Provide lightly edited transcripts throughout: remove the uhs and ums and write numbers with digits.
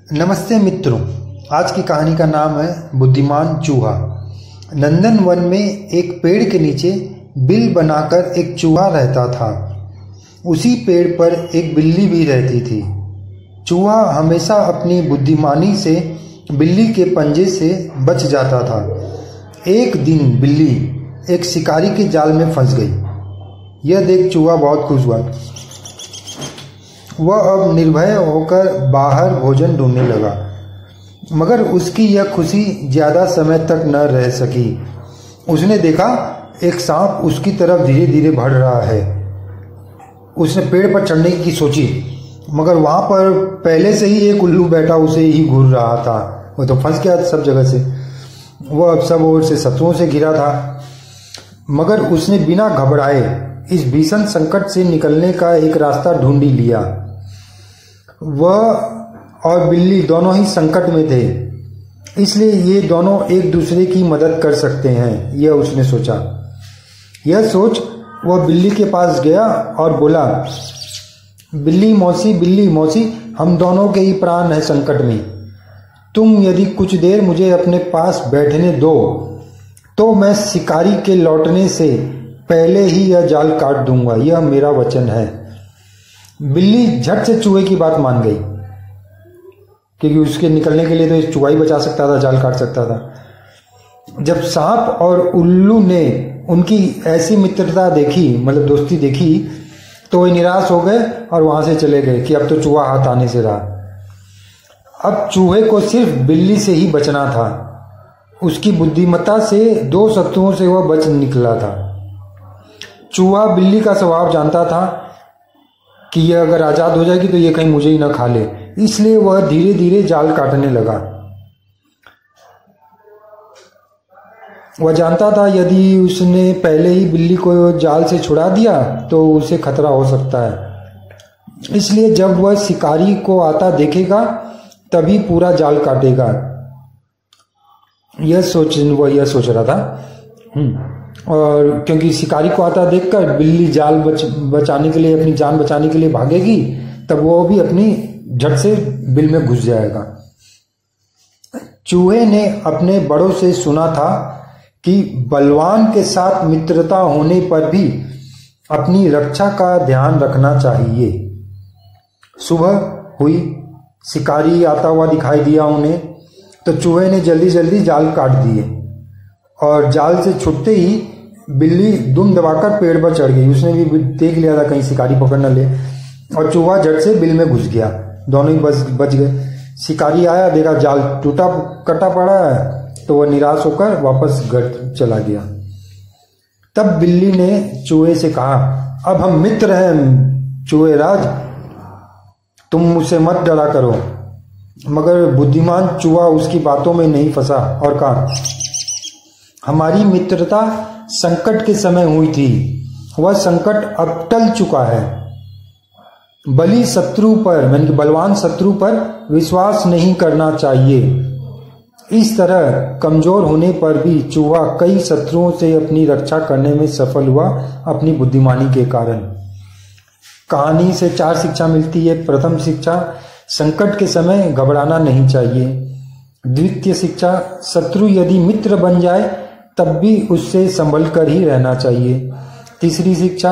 नमस्ते मित्रों, आज की कहानी का नाम है बुद्धिमान चूहा। नंदन वन में एक पेड़ के नीचे बिल बनाकर एक चूहा रहता था। उसी पेड़ पर एक बिल्ली भी रहती थी। चूहा हमेशा अपनी बुद्धिमानी से बिल्ली के पंजे से बच जाता था। एक दिन बिल्ली एक शिकारी के जाल में फंस गई। यह देख चूहा बहुत खुश हुआ। वह अब निर्भय होकर बाहर भोजन ढूंढने लगा, मगर उसकी यह खुशी ज्यादा समय तक न रह सकी। उसने देखा एक सांप उसकी तरफ धीरे धीरे बढ़ रहा है। उसने पेड़ पर चढ़ने की सोची, मगर वहां पर पहले से ही एक उल्लू बैठा उसे ही घूर रहा था। वो तो फंस गया सब जगह से। वह अब सब ओर से शत्रुओं से घिरा था, मगर उसने बिना घबराए इस भीषण संकट से निकलने का एक रास्ता ढूंढ ही लिया। वह और बिल्ली दोनों ही संकट में थे, इसलिए ये दोनों एक दूसरे की मदद कर सकते हैं, यह उसने सोचा। यह सोच वह बिल्ली के पास गया और बोला, बिल्ली मौसी, हम दोनों के ही प्राण है संकट में। तुम यदि कुछ देर मुझे अपने पास बैठने दो तो मैं शिकारी के लौटने से पहले ही यह जाल काट दूंगा, यह मेरा वचन है। बिल्ली झट से चूहे की बात मान गई, क्योंकि उसके निकलने के लिए तो चूहा ही बचा सकता था, जाल काट सकता था। जब सांप और उल्लू ने उनकी ऐसी मित्रता देखी, मतलब दोस्ती देखी, तो वे निराश हो गए और वहां से चले गए कि अब तो चूहा हाथ आने से रहा। अब चूहे को सिर्फ बिल्ली से ही बचना था। उसकी बुद्धिमत्ता से दो शत्रुओं से वह बच निकला था। चूहा बिल्ली का स्वभाव जानता था कि यह अगर आजाद हो जाएगी तो यह कहीं मुझे ही ना खा ले, इसलिए वह धीरे धीरे जाल काटने लगा। वह जानता था यदि उसने पहले ही बिल्ली को जाल से छुड़ा दिया तो उसे खतरा हो सकता है। इसलिए जब वह शिकारी को आता देखेगा तभी पूरा जाल काटेगा, यह सोच रहा था। और क्योंकि शिकारी को आता देखकर बिल्ली जाल बचाने के लिए, अपनी जान बचाने के लिए भागेगी, तब वो भी अपनी झट से बिल में घुस जाएगा। चूहे ने अपने बड़ों से सुना था कि बलवान के साथ मित्रता होने पर भी अपनी रक्षा का ध्यान रखना चाहिए। सुबह हुई, शिकारी आता हुआ दिखाई दिया उन्हें, तो चूहे ने जल्दी जल्दी जाल काट दिए और जाल से छूटते ही बिल्ली दुम दबाकर पेड़ पर चढ़ गई। उसने भी देख लिया था कहीं शिकारी पकड़ न ले, और चूहा झट से बिल में घुस गया। दोनों ही बच गए। शिकारी आया, देखा जाल टूटा कटा पड़ा है, तो वह निराश होकर वापस घर चला गया। तब बिल्ली ने चूहे से कहा, अब हम मित्र हैं चूहे राज, तुम मुझसे मत डरा करो। मगर बुद्धिमान चूहा उसकी बातों में नहीं फंसा और कहा, हमारी मित्रता संकट के समय हुई थी, वह संकट अब टल चुका है। बलवान शत्रु पर विश्वास नहीं करना चाहिए। इस तरह कमजोर होने पर भी चूहा कई शत्रुओं से अपनी रक्षा करने में सफल हुआ, अपनी बुद्धिमानी के कारण। कहानी से 4 शिक्षा मिलती है। प्रथम शिक्षा, संकट के समय घबराना नहीं चाहिए। द्वितीय शिक्षा, शत्रु यदि मित्र बन जाए तब भी उससे संभल कर ही रहना चाहिए। तीसरी शिक्षा,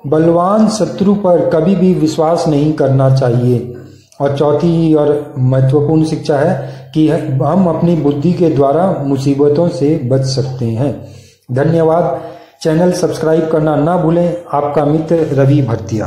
बलवान शत्रु पर कभी भी विश्वास नहीं करना चाहिए। और चौथी और महत्वपूर्ण शिक्षा है कि हम अपनी बुद्धि के द्वारा मुसीबतों से बच सकते हैं। धन्यवाद। चैनल सब्सक्राइब करना ना भूलें। आपका मित्र रवि भरतिया।